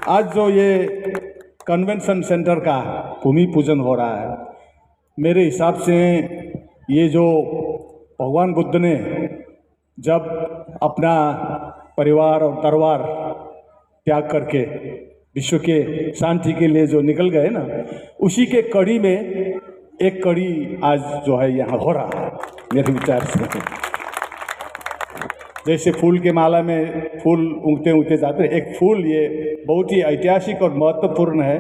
आज जो ये कन्वेंशन सेंटर का भूमि पूजन हो रहा है, मेरे हिसाब से ये जो भगवान बुद्ध ने जब अपना परिवार और दरबार त्याग करके विश्व के शांति के लिए जो निकल गए ना, उसी के कड़ी में एक कड़ी आज जो है यहाँ हो रहा है मेरे विचार से। जैसे फूल के माला में फूल उगते उगते जाते हैं, एक फूल ये बहुत ही ऐतिहासिक और महत्वपूर्ण है,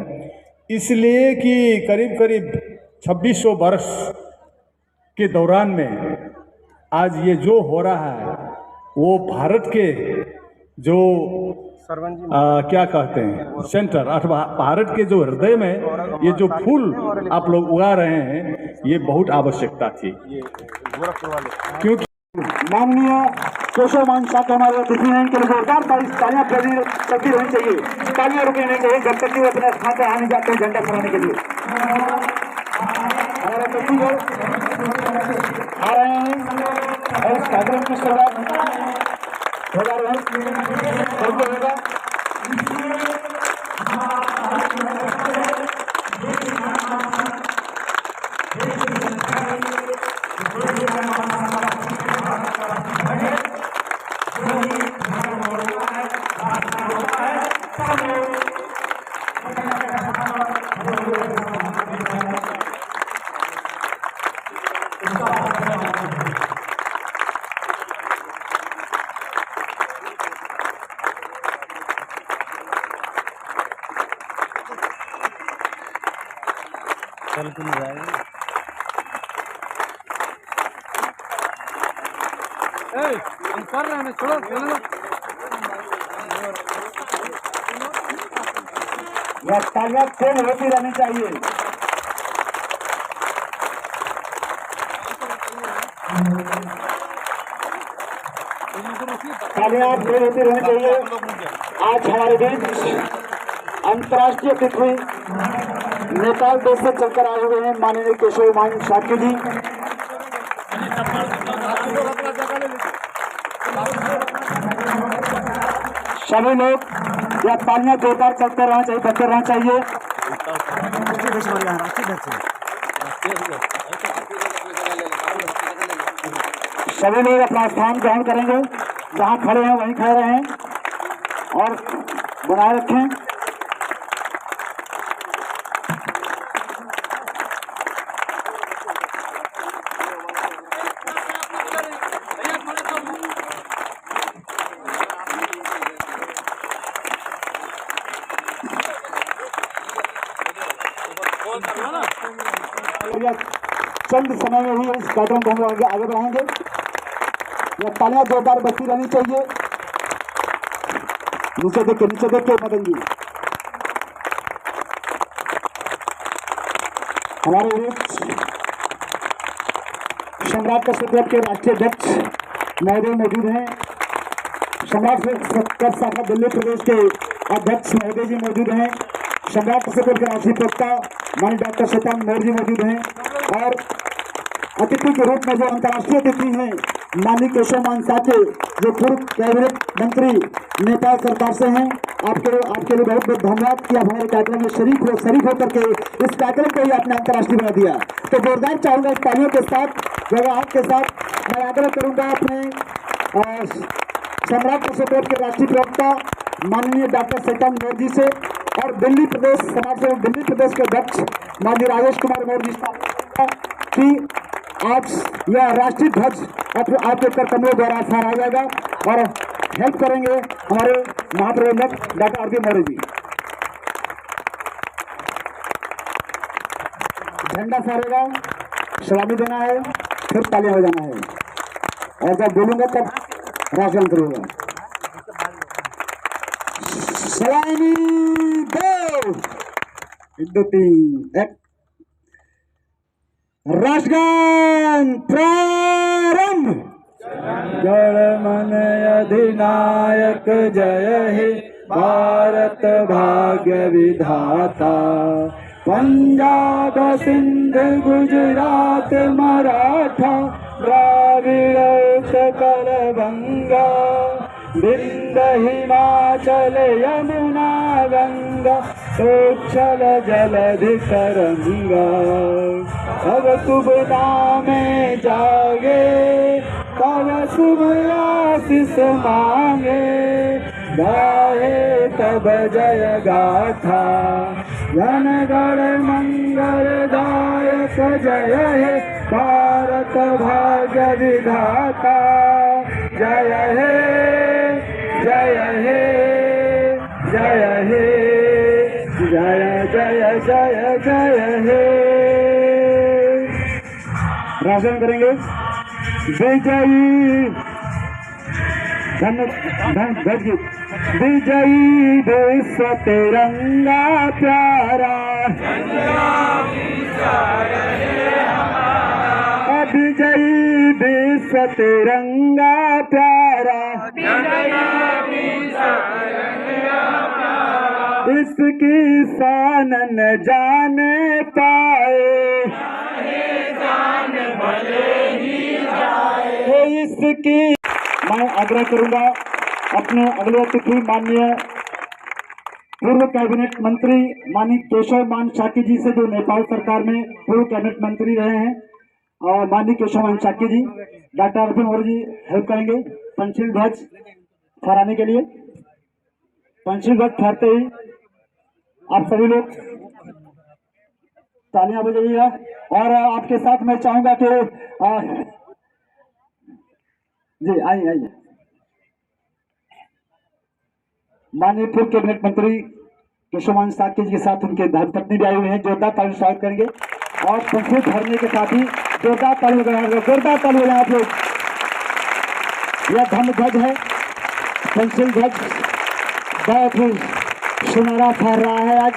इसलिए कि करीब करीब 2600 वर्ष के दौरान में आज ये जो हो रहा है वो भारत के जो क्या कहते हैं सेंटर अथवा भारत के जो हृदय में ये जो फूल आप लोग उगा रहे हैं, ये बहुत आवश्यकता थी। क्योंकि माननीय केशव मान शाह के हमारे अतिथि हैं, इनके लिए जोरदार तालियां चलती रहनी चाहिए, तालियां रुकनी नहीं चाहिए जब तक कि वो अपने स्थान पर आने जाते हैं झंडा फहराने के लिए। हमारे अतिथि जो आ रहे हैं और इस कार्यक्रम की शुरुआत होगा। चल के नहीं जाएगा। हम कर रहे हैं, छोड़ो चलो। यह तालियां तेज होती रहनी चाहिए। तालियां तेज होती रहनी चाहिए। आज हमारे बीच अंतर्राष्ट्रीय अतिथि नेपाल देश से चलकर आए हुए हैं माननीय केशव मान शाक्य जी। सभी लोग या तालियां जोरदार चलते रहना चाहिए, बजते रहना चाहिए। सभी लोग अपना स्थान ग्रहण करेंगे, जहां खड़े हैं वहीं खड़े रहें और बनाए रखें। चंद समय में ही इस कार्यक्रम को हम आगे बढ़ाएंगे। यह तालियां जोरदार बजती रहनी चाहिए। नीचे देखिए मदन जी। हमारे बीच सम्राट कश्यप क्लब के राष्ट्रीय अध्यक्ष महोदय मौजूद हैं। सम्राट कश्यप शाखा दिल्ली प्रदेश के अध्यक्ष महोदय जी मौजूद हैं। सम्राट कश्यप क्लब के राष्ट्रीय प्रवक्ता माननीय डॉक्टर शैतान मौर्य जी मौजूद हैं। और अतिथि के रूप में जो अंतर्राष्ट्रीय अतिथि हैं माननीय केशव मान शाक्य, जो पूर्व कैबिनेट मंत्री नेपाल सरकार से हैं। आपके लिए बहुत बहुत धन्यवाद कि आप हमारे कार्यक्रम में शरीक होकर के इस कार्यक्रम को ही आपने अंतर्राष्ट्रीय बना दिया। तो जोरदार चाहूंगा इस तालियों के साथ, जवाब के साथ मैं आग्रह करूंगा अपने सम्राट कश्यप के राष्ट्रीय प्रवक्ता माननीय डॉक्टर शैतान मौर्य जी से और दिल्ली प्रदेश समाज सेवक दिल्ली प्रदेश के अध्यक्ष माननीय राजेश कुमार मौर्य जी कि आज यह राष्ट्रीय ध्वज आपके करकमलों द्वारा फहराया जाएगा और हेल्प करेंगे हमारे महाप्रबंधक डॉक्टर आर.के. मौर्य जी। झंडा फहरेगा, सलामी देना है, फिर तालियां हो जाना है और जब बोलूंगा तब राष्ट्रगान करूंगा। सलामी दो, 1 2 3 एक। राष्ट्रगान प्रारंभ। जड़मन अधिनायक जय हे भारत भाग्य विधाता। पंजाब सिंध गुजरात मराठा द्राविड़ उत्कल गंगा। विंध्य हिमाचल यमुना तरंगा उछल जलधि तरंगा। तब शुभ नामे जागे तब शुभ आशीष मांगे। गाहे तब जय गाथा जन गण मंगलदायक जय हे भारत भाग्य विधाता। जय हे जय हे जय हे जय जय जय जय हे। राशन करेंगे विजयी विजयी विश्व तिरंगा प्यारा। विजयी विश्व तिरंगा प्यारा। इसकी शान न जाने पाए इसकी। मैं आग्रह करूंगा अपने अगले अतिथि माननीय पूर्व कैबिनेट मंत्री माननीय केशव मान शाक्य जी से, जो नेपाल सरकार में पूर्व कैबिनेट मंत्री रहे हैं, और माननीय केशव मान शाक्य जी, डॉक्टर अर्जुन और जी हेल्प करेंगे पंचशील ध्वज फहराने के लिए। पंचशील ध्वज फहरते ही आप सभी लोग तालियां बजाइएगा। और आपके साथ मैं चाहूंगा कि जी आइए माननीय पूर्व कैबिनेट मंत्री केशव मान शाक्य जी के साथ उनके धर्मपत्नी भी आई हुई हैं। जोरदार ताली स्वागत करेंगे और पंचशील भरने के साथ ही जोरदार ताली बजाएंगे। जोरदार ताली बजाएं आप लोग। यह धर्म ध्वज है, पंचशील ध्वज बहुत ही सुनहरा फहर रहा है आज।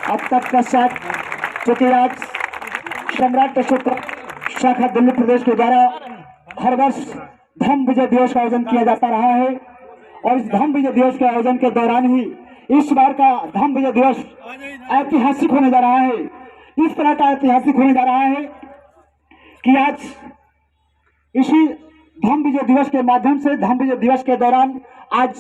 अब तक पश्चात चूंकि आज सम्राट अशोक शाखा दिल्ली प्रदेश के द्वारा हर वर्ष धम्म विजय दिवस का आयोजन किया जाता रहा है, और इस धम्म विजय दिवस के आयोजन के दौरान ही इस बार का धम्म विजय दिवस ऐतिहासिक होने जा रहा है। इस तरह का ऐतिहासिक होने जा रहा है कि आज इसी धम्म विजय दिवस के माध्यम से, धम्म विजय दिवस के दौरान आज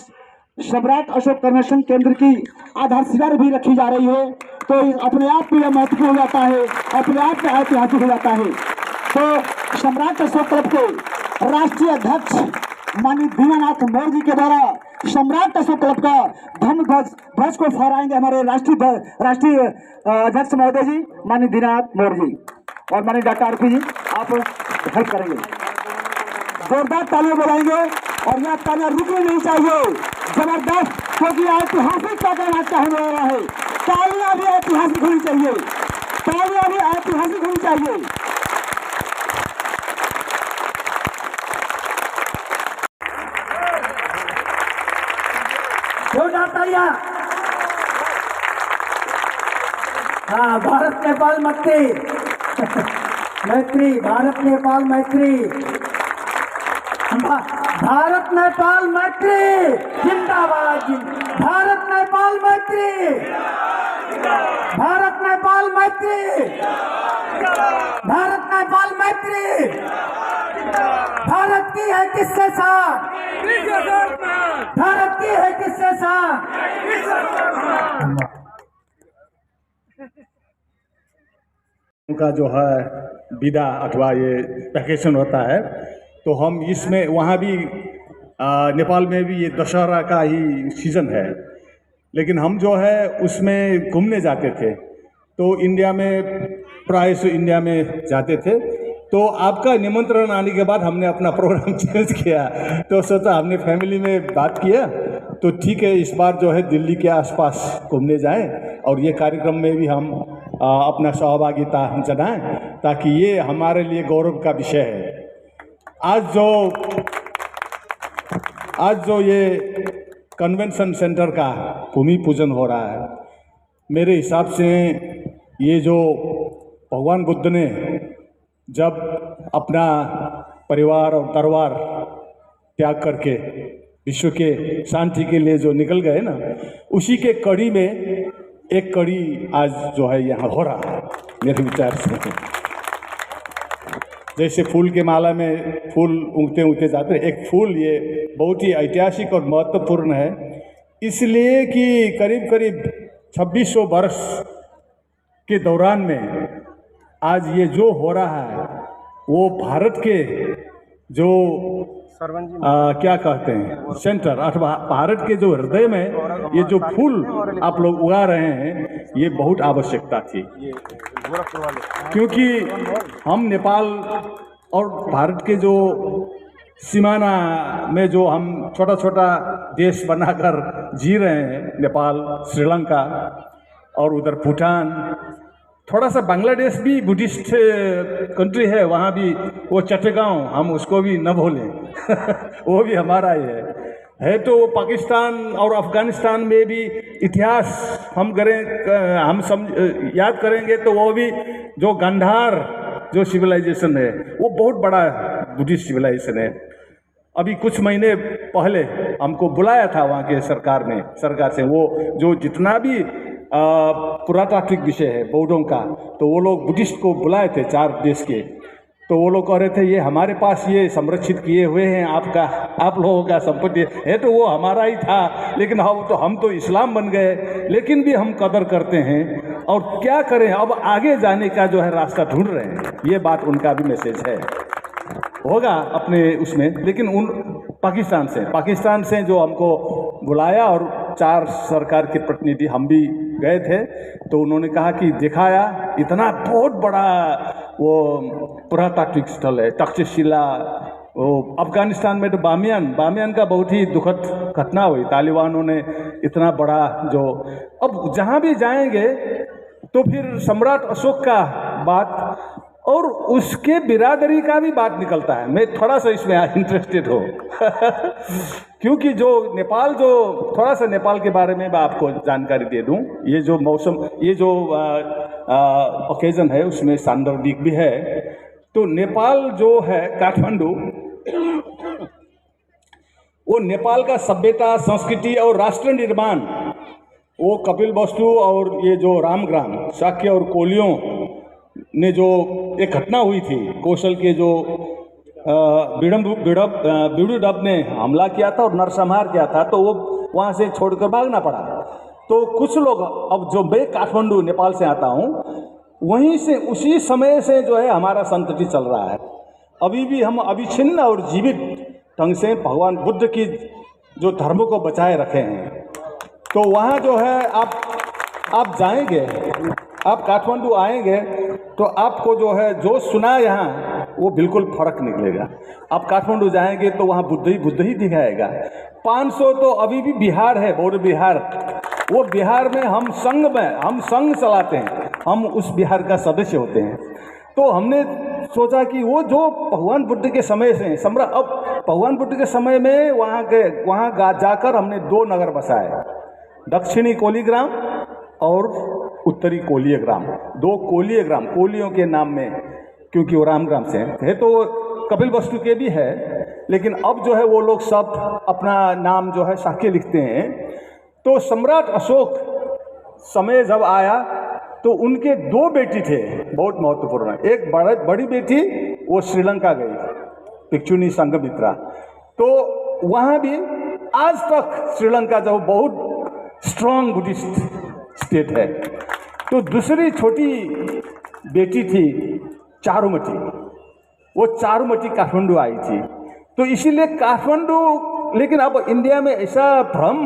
सम्राट अशोक कन्वेंशन केंद्र की आधारशिला भी रखी जा रही है। तो अपने आप में यह महत्वपूर्ण हो जाता है, अपने आप में ऐतिहासिक हो जाता है। तो सम्राट अशोक क्लब के राष्ट्रीय अध्यक्ष माननीय दीनानाथ मौर्य जी के द्वारा सम्राट अशोक क्लब का धम्म ध्वज को फहराएंगे हमारे राष्ट्रीय अध्यक्ष महोदय जी माननीय दीनानाथ मौर्य जी, और माननीय डॉक्टर आरपी जी आप हेल्प करेंगे। जोरदार तालियां बजाएंगे और यह तालियां रुकनी नहीं चाहिए, जबरदस्त, क्योंकि ऐतिहासिक का कहना चाहने वाला है। तालियां भी ऐतिहासिक होनी चाहिए, तालियां भी ऐतिहासिक होनी चाहिए। जोरदार तालियां। हाँ, भारत नेपाल मैत्री मैत्री, भारत नेपाल मैत्री, भारत नेपाल मैत्री जिंदाबाद। भारत नेपाल मैत्री, भारत नेपाल मैत्री, भारत नेपाल मैत्री। भारत की है किसके साथ? भारत की है किसके साथ? उनका जो है विदा अथवा ये वैकेशन होता है, तो हम इसमें वहाँ भी नेपाल में भी ये दशहरा का ही सीज़न है, लेकिन हम जो है उसमें घूमने जाते थे। तो इंडिया में प्रायः इंडिया में जाते थे। तो आपका निमंत्रण आने के बाद हमने अपना प्रोग्राम चेंज किया, तो सोचा हमने फैमिली में बात किया, तो ठीक है इस बार जो है दिल्ली के आसपास घूमने जाएं और ये कार्यक्रम में भी हम अपना सहभागिता जताएं, ताकि ये हमारे लिए गौरव का विषय है। आज जो ये कन्वेंशन सेंटर का भूमि पूजन हो रहा है, मेरे हिसाब से ये जो भगवान बुद्ध ने जब अपना परिवार और दरबार त्याग करके विश्व के शांति के लिए जो निकल गए ना, उसी के कड़ी में एक कड़ी आज जो है यहाँ हो रहा है मेरे विचार से। जैसे फूल के माला में फूल उगते उगते जाते हैं, एक फूल ये बहुत ही ऐतिहासिक और महत्वपूर्ण है, इसलिए कि करीब करीब 2600 वर्ष के दौरान में आज ये जो हो रहा है वो भारत के जो क्या कहते हैं सेंटर अथवा भारत के जो हृदय में ये जो फूल आप लोग उगा रहे हैं, ये बहुत आवश्यकता थी, क्योंकि हम नेपाल और भारत के जो सीमाना में जो हम छोटा छोटा देश बनाकर जी रहे हैं, नेपाल, श्रीलंका और उधर भूटान, थोड़ा सा बांग्लादेश भी बुद्धिस्ट कंट्री है, वहाँ भी वो चट्टगांव, हम उसको भी न भूलें वो भी हमारा ही है। तो पाकिस्तान और अफगानिस्तान में भी इतिहास हम याद करेंगे तो वो भी जो गांधार जो सिविलाइजेशन है वो बहुत बड़ा बुद्धिस्ट सिविलाइजेशन है। अभी कुछ महीने पहले हमको बुलाया था वहाँ के सरकार से वो जो जितना भी पुरातात्विक विषय है बौद्धों का, तो वो लोग बुद्धिस्ट को बुलाए थे 4 देश के, तो वो लोग कह रहे थे ये हमारे पास ये संरक्षित किए हुए हैं, आप लोगों का संपत्ति है, तो वो हमारा ही था, लेकिन हम तो इस्लाम बन गए, लेकिन भी हम कदर करते हैं और क्या करें, अब आगे जाने का जो है रास्ता ढूंढ रहे हैं। ये बात उनका भी मैसेज है, होगा अपने उसमें, लेकिन उन पाकिस्तान से जो हमको बुलाया और 4 सरकार के प्रतिनिधि हम भी गए थे, तो उन्होंने कहा कि दिखाया इतना बहुत बड़ा वो पुरातात्विक स्थल है तक्षशिला। वो अफगानिस्तान में तो बामियान का बहुत ही दुखद घटना हुई, तालिबानों ने इतना बड़ा जो, अब जहाँ भी जाएंगे तो फिर सम्राट अशोक का बात और उसके बिरादरी का भी बात निकलता है। मैं थोड़ा सा इसमें इंटरेस्टेड हूँ क्योंकि जो नेपाल, जो थोड़ा सा नेपाल के बारे में मैं आपको जानकारी दे दूँ। ये जो मौसम, ये जो ओकेजन है उसमें सांदर्भिक भी है। तो नेपाल जो है काठमांडू, वो नेपाल का सभ्यता, संस्कृति और राष्ट्र निर्माण, वो कपिलवस्तु और ये जो रामग्राम, शाक्य और कोलियों ने जो एक घटना हुई थी, कौशल के जो बिडुडब ने हमला किया था और नरसंहार किया था, तो वो वहाँ से छोड़कर भागना पड़ा। तो कुछ लोग, अब जो मैं काठमांडू नेपाल से आता हूँ, वहीं से उसी समय से जो है हमारा संतति चल रहा है। अभी भी हम अविच्छिन्न और जीवित ढंग से भगवान बुद्ध की जो धर्म को बचाए रखे हैं। तो वहाँ जो है आप जाएंगे, आप काठमांडू आएंगे तो आपको जो है जो सुना यहाँ वो बिल्कुल फर्क निकलेगा। आप काठमांडू जाएंगे तो वहाँ बुद्ध ही दिखाएगा। 500 तो अभी भी बिहार है, बौद्ध बिहार, वो बिहार में हम संघ चलाते हैं, हम उस बिहार का सदस्य होते हैं। तो हमने सोचा कि वो जो भगवान बुद्ध के समय से अब भगवान बुद्ध के समय में वहाँ जाकर हमने 2 नगर बसाए, दक्षिणी कोलीग्राम और उत्तरी कोलीय ग्राम। 2 कोलीय ग्राम, कोलियों के नाम में, क्योंकि वो रामग्राम से है, तो कपिलवस्तु के भी है, लेकिन अब जो है वो लोग सब अपना नाम जो है शाक्य लिखते हैं। तो सम्राट अशोक समय जब आया तो उनके 2 बेटी थे, बहुत महत्वपूर्ण। एक बड़ी बेटी वो श्रीलंका गई, भिक्षुनी संघमित्रा, तो वहाँ भी आज तक श्रीलंका जो बहुत स्ट्रांग बुद्धिस्ट स्टेट है। तो दूसरी छोटी बेटी थी चारुमती, वो चारुमती काठमांडू आई थी। तो इसीलिए काठमांडू, लेकिन अब इंडिया में ऐसा भ्रम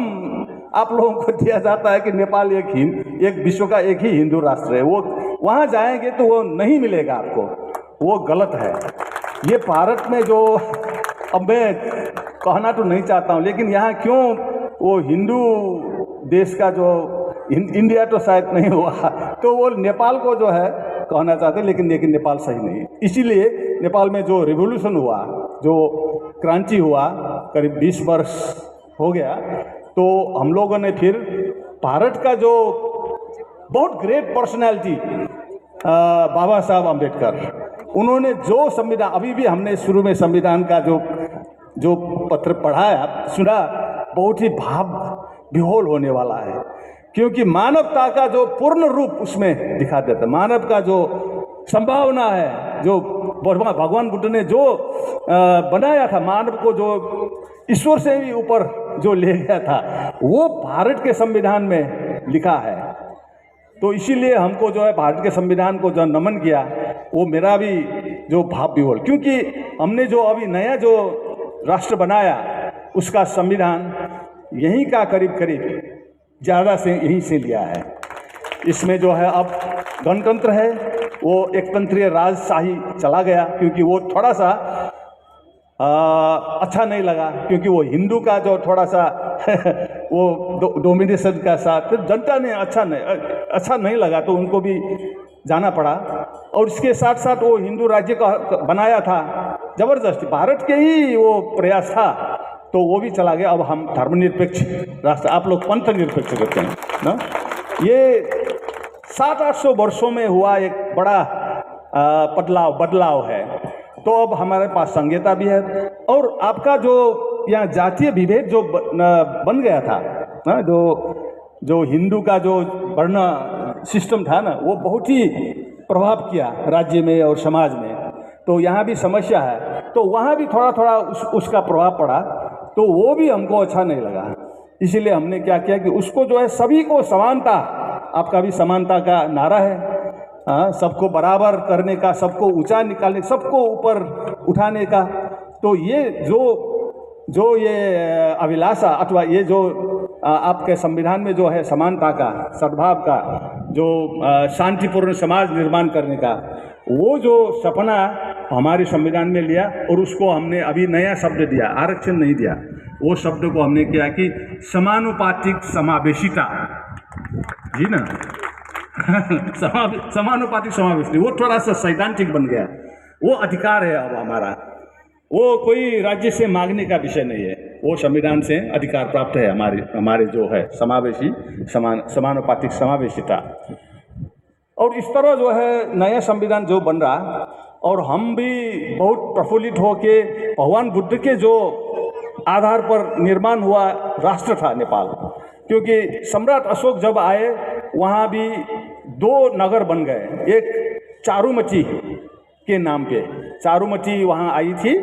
आप लोगों को दिया जाता है कि नेपाल एक विश्व का एक ही हिंदू राष्ट्र है, वो वहाँ जाएंगे तो वो नहीं मिलेगा आपको, वो गलत है। ये भारत में जो, अब मैं कहना तो नहीं चाहता हूँ, लेकिन यहाँ क्यों वो हिंदू देश का जो, इंडिया तो शायद नहीं हुआ, तो वो नेपाल को जो है कहना चाहते हैं, लेकिन नेपाल सही नहीं। इसीलिए नेपाल में जो रिवॉल्यूशन हुआ, जो क्रांति हुआ, करीब 20 वर्ष हो गया, तो हम लोगों ने फिर भारत का जो बहुत ग्रेट पर्सनैलिटी बाबा साहब अम्बेडकर, उन्होंने जो संविधान, अभी भी हमने शुरू में संविधान का जो पत्र पढ़ाया, सुना, बहुत ही भाव विह्वल होने वाला है, क्योंकि मानवता का जो पूर्ण रूप उसमें दिखा देता है, मानव का जो संभावना है, जो भगवान बुद्ध ने जो बनाया था, मानव को जो ईश्वर से भी ऊपर जो ले गया था, वो भारत के संविधान में लिखा है। तो इसीलिए हमको जो है भारत के संविधान को जो नमन किया, वो मेरा भी जो भाव विवल, क्योंकि हमने जो अभी नया जो राष्ट्र बनाया उसका संविधान यहीं का करीब करीब ज़्यादा से यहीं से लिया है। इसमें जो है अब गणतंत्र है, वो एकतंत्रीय राजशाही चला गया, क्योंकि वो थोड़ा सा अच्छा नहीं लगा, क्योंकि वो हिंदू का जो थोड़ा सा वो डोमिनेशन का साथ, फिर जनता ने अच्छा नहीं लगा, तो उनको भी जाना पड़ा। और इसके साथ साथ वो हिंदू राज्य का बनाया था जबरदस्ती, भारत के ही वो प्रयास था, तो वो भी चला गया। अब हम धर्मनिरपेक्ष राष्ट्र, आप लोग पंथ निरपेक्ष करते हैं ना। ये 700-800 वर्षों में हुआ एक बड़ा बदलाव है। तो अब हमारे पास संहिता भी है, और आपका जो यहाँ जातीय विभेद जो बन गया था ना, जो हिंदू का जो वर्ण सिस्टम था ना, वो बहुत ही प्रभाव किया राज्य में और समाज में। तो यहाँ भी समस्या है, तो वहाँ भी थोड़ा थोड़ा उसका प्रभाव पड़ा, तो वो भी हमको अच्छा नहीं लगा। इसीलिए हमने क्या किया कि उसको जो है सभी को समानता, आपका भी समानता का नारा है, हाँ, सबको बराबर करने का, सबको ऊंचा निकालने, सबको ऊपर उठाने का। तो ये जो ये अभिलाषा अथवा ये जो आपके संविधान में जो है समानता का, सद्भाव का, जो शांतिपूर्ण समाज निर्माण करने का, वो जो सपना हमारे संविधान में लिया, और उसको हमने अभी नया शब्द दिया, आरक्षण नहीं दिया, वो शब्द को हमने किया कि समानुपातिक समावेशिता, जी ना समानुपातिक समावेशी। वो थोड़ा सा सैद्धांतिक बन गया, वो अधिकार है अब हमारा, वो कोई राज्य से मांगने का विषय नहीं है, वो संविधान से अधिकार प्राप्त है हमारे जो है समावेशी समानुपातिक समावेशिता। और इस तरह जो है नया संविधान जो बन रहा, और हम भी बहुत प्रफुल्लित हो के, भगवान बुद्ध के जो आधार पर निर्माण हुआ राष्ट्र था नेपाल, क्योंकि सम्राट अशोक जब आए वहाँ भी 2 नगर बन गए। एक चारुमती के नाम पे चारुमती वहाँ आई थी,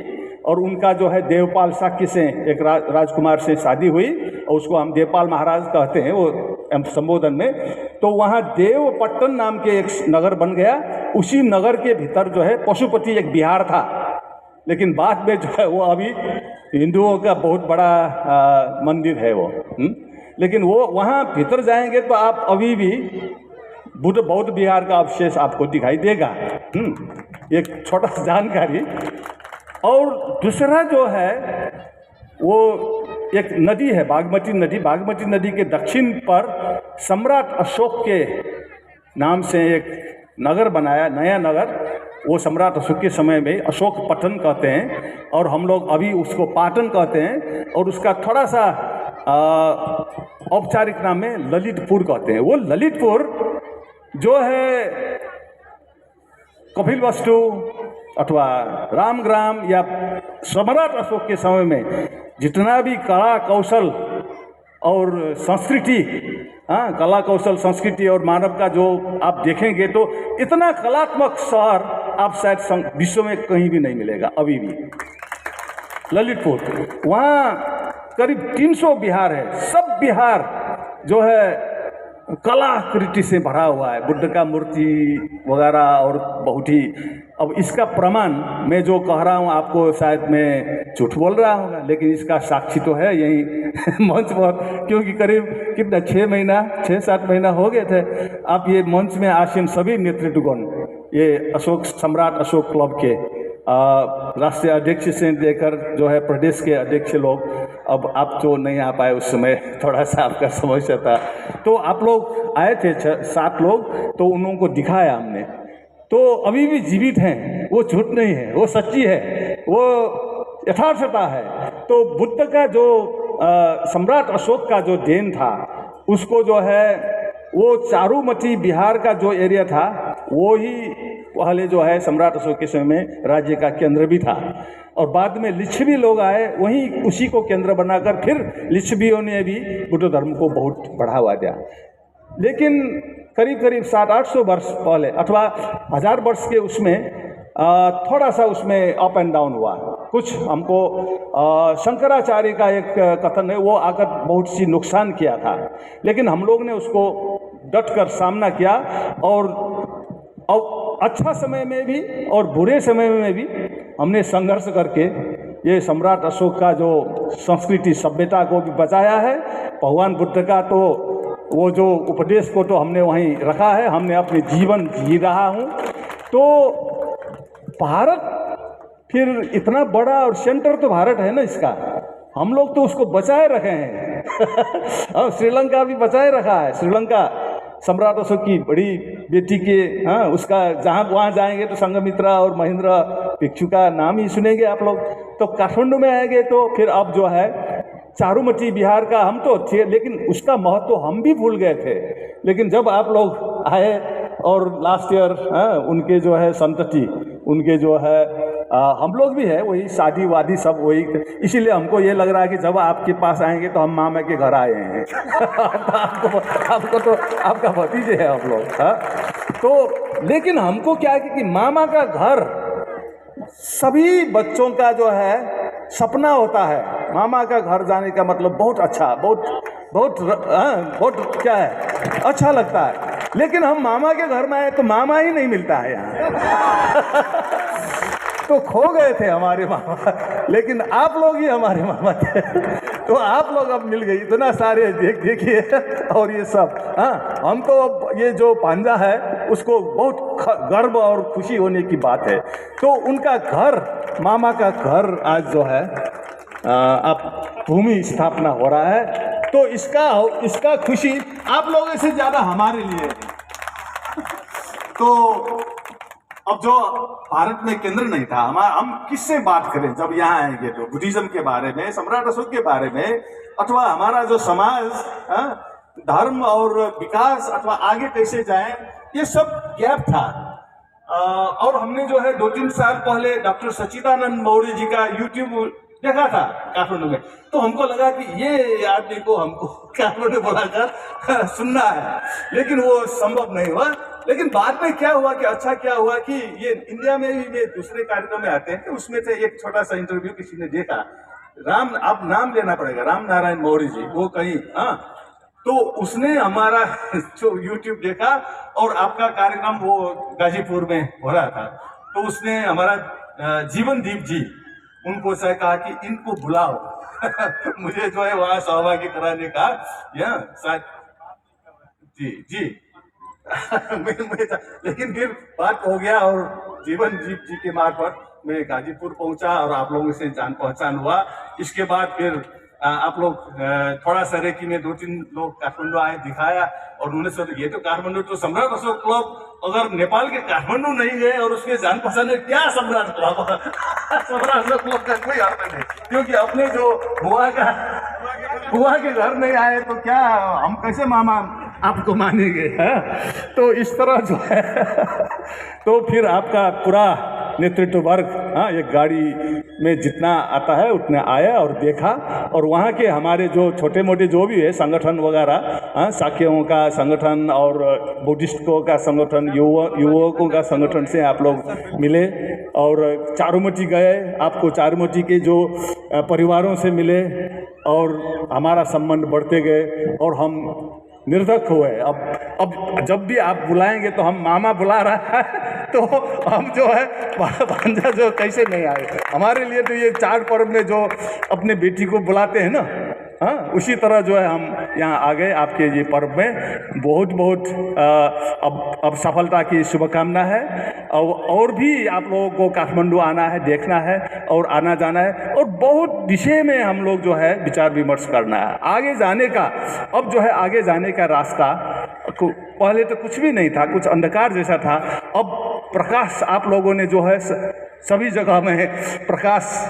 और उनका जो है देवपाल शाक्य से एक राजकुमार से शादी हुई, और उसको हम देवपाल महाराज कहते हैं वो संबोधन में। तो वहाँ देवपट्टन नाम के एक नगर बन गया। उसी नगर के भीतर जो है पशुपति एक विहार था, लेकिन बाद में जो है वो अभी हिंदुओं का बहुत बड़ा मंदिर है वो। लेकिन वो वहाँ भीतर जाएंगे तो आप अभी भी बौद्ध विहार का अवशेष आपको दिखाई देगा। एक छोटा सा जानकारी। और दूसरा जो है वो एक नदी है, बागमती नदी। बागमती नदी के दक्षिण पर सम्राट अशोक के नाम से एक नगर बनाया, नया नगर। वो सम्राट अशोक के समय में अशोक पट्टन कहते हैं, और हम लोग अभी उसको पाटन कहते हैं। और उसका थोड़ा सा औपचारिक नाम में ललितपुर कहते हैं। वो ललितपुर जो है कपिलवस्तु अथवा रामग्राम या सम्राट अशोक के समय में जितना भी कला कौशल और संस्कृति, कला कौशल संस्कृति और मानव का जो आप देखेंगे तो इतना कलात्मक शहर आप शायद विश्व में कहीं भी नहीं मिलेगा अभी भी। ललितपुर, वहाँ करीब 300 विहार है। सब विहार जो है कलाकृति से भरा हुआ है, बुद्ध का मूर्ति वगैरह, और बहुत ही। अब इसका प्रमाण मैं जो कह रहा हूँ आपको शायद मैं झूठ बोल रहा हूँ, लेकिन इसका साक्षी तो है यही मंच पर, क्योंकि करीब कितना 6-7 महीना हो गए थे। आप ये मंच में आसीन सभी नेतृत्वगण, ये सम्राट अशोक क्लब के राष्ट्रीय अध्यक्ष से लेकर जो है प्रदेश के अध्यक्ष लोग, अब आप जो नहीं आ पाए उस समय थोड़ा सा आपका समस्या था, तो आप लोग आए थे 7 लोग, तो उन लोगों को दिखाया हमने। तो अभी भी जीवित हैं, वो झूठ नहीं है, वो सच्ची है, वो यथार्थता है। तो बुद्ध का जो सम्राट अशोक का जो देन था, उसको जो है वो चारुमती बिहार का जो एरिया था, वो ही पहले जो है सम्राट अशोक के समय में राज्य का केंद्र भी था। और बाद में लिच्छवी लोग आए, वहीं उसी को केंद्र बनाकर फिर लिच्छवियों ने भी बुद्ध धर्म को बहुत बढ़ावा दिया। लेकिन करीब 700-800 वर्ष पहले अथवा 1000 वर्ष के उसमें थोड़ा सा उसमें अप एंड डाउन हुआ। कुछ हमको शंकराचार्य का एक कथन है, वो आकर बहुत सी नुकसान किया था, लेकिन हम लोग ने उसको डट कर सामना किया और अच्छा समय में भी और बुरे समय में भी हमने संघर्ष करके ये सम्राट अशोक का जो संस्कृति सभ्यता को भी बचाया है। भगवान बुद्ध का तो वो जो उपदेश को तो हमने वहीं रखा है, हमने अपने जीवन जी रहा हूँ। तो भारत फिर इतना बड़ा और सेंटर तो भारत है ना इसका, हम लोग तो उसको बचाए रखे हैं। और श्रीलंका भी बचाए रखा है। श्रीलंका सम्राट अशोक की बड़ी बेटी के उसका जहाँ वहाँ जाएंगे तो संघमित्रा और महेंद्र भिक्षु का नाम ही सुनेंगे आप लोग। तो काठमांडू में आएंगे तो फिर अब जो है चारुमती बिहार का हम तो थे, लेकिन उसका महत्व हम भी भूल गए थे। लेकिन जब आप लोग आए और लास्ट ईयर उनके जो है संतति, उनके जो है हम लोग भी है वही शादी वादी सब वही, इसीलिए हमको ये लग रहा है कि जब आपके पास आएंगे तो हम मामा के घर आए हैं। आपको तो आपका भतीजे है आप लोग। तो लेकिन हमको क्या है कि मामा का घर सभी बच्चों का जो है सपना होता है। मामा का घर जाने का मतलब बहुत अच्छा, बहुत क्या है, अच्छा लगता है। लेकिन हम मामा के घर में आए तो मामा ही नहीं मिलता है यहाँ। तो खो गए थे हमारे मामा, लेकिन आप लोग ही हमारे मामा थे। तो आप लोग अब मिल गई, इतना सारे देखिए और ये सब। हम तो अब ये जो पांजा है उसको बहुत गर्व और खुशी होने की बात है। तो उनका घर, मामा का घर आज जो है अब भूमि स्थापना हो रहा है। तो इसका खुशी आप लोगों से ज़्यादा हमारे लिए है। तो अब जो भारत में केंद्र नहीं था, हम किससे बात करें जब यहाँ आएंगे तो बुद्धिज्म के बारे में, सम्राट अशोक के बारे में, अथवा हमारा जो समाज धर्म और विकास अथवा आगे कैसे जाए, ये सब गैप था। और हमने जो है 2-3 साल पहले डॉक्टर सच्चिदानंद मौर्य जी का यूट्यूब देखा था काठमांडू में। तो हमको लगा कि ये आदमी को हमको काठमांडू बुलाकर सुनना है, लेकिन वो संभव नहीं हुआ। लेकिन बाद में क्या हुआ कि अच्छा क्या हुआ कि ये इंडिया में भी ये दूसरे कार्यक्रम में आते हैं। तो उसमें से एक छोटा सा इंटरव्यू किसी ने देखा, अब नाम लेना पड़ेगा, राम नारायण मौर्य जी, वो कहीं तो उसने हमारा जो यूट्यूब देखा और आपका कार्यक्रम वो गाजीपुर में हो रहा था। तो उसने हमारा जीवनदीप जी, उनको से कहा कि इनको बुलाओ। मुझे जो है वहाँ सहभागी कराने का शायद जी लेकिन फिर बात हो गया और जीवनदीप जी के मार्फत मैं गाजीपुर पहुंचा और आप लोगों से जान पहचान हुआ। इसके बाद फिर आप लोग थोड़ा सा रेकी में 2-3 लोग काठमांडू आए, दिखाया और उन्होंने सोचा ये तो काठमांडू तो सम्राट अशोक क्लब, अगर नेपाल के काठमांडू नहीं गए और उसके जान पहचान है क्या सम्राट क्लब। सम्राट अशोक क्लब का कोई अर्थ नहीं, क्योंकि अपने जो बुआ के घर नहीं आए तो क्या हम कैसे मामा आपको मानेंगे। तो इस तरह जो है तो फिर आपका पूरा नेतृत्व वर्ग एक गाड़ी में जितना आता है उतना आया और देखा। और वहाँ के हमारे जो छोटे मोटे जो भी है संगठन वगैरह, साक्यों का संगठन और बुद्धिस्टों का संगठन, युवकों का संगठन से आप लोग मिले और चारुमती गए, आपको चारुमती के जो परिवारों से मिले और हमारा संबंध बढ़ते गए और हम निर्धक हुए। अब जब भी आप बुलाएंगे तो हम मामा बुला रहा है तो हम जो है भांजा जो कैसे नहीं आए। हमारे लिए तो ये 4 पर्व में जो अपने बेटी को बुलाते हैं ना, उसी तरह जो है हम यहाँ आ गए आपके ये पर्व में। बहुत अब सफलता की शुभकामना है। और भी आप लोगों को काठमांडू आना है, देखना है और आना जाना है और बहुत विषय में हम लोग जो है विचार विमर्श करना है आगे जाने का। अब जो है आगे जाने का रास्ता, पहले तो कुछ भी नहीं था, कुछ अंधकार जैसा था। अब प्रकाश आप लोगों ने जो है सभी जगह में प्रकाश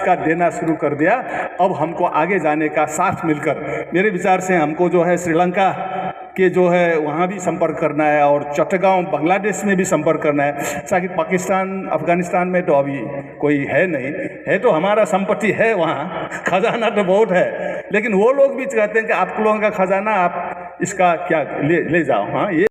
का देना शुरू कर दिया। अब हमको आगे जाने का साथ मिलकर, मेरे विचार से हमको जो है श्रीलंका के जो है वहाँ भी संपर्क करना है और चट्टगांव बांग्लादेश में भी संपर्क करना है। ताकि पाकिस्तान अफगानिस्तान में तो अभी कोई है नहीं, है तो हमारा संपत्ति है वहाँ, खजाना तो बहुत है, लेकिन वो लोग भी कहते हैं कि आप लोगों का खजाना आप इसका क्या ले जाओ। ये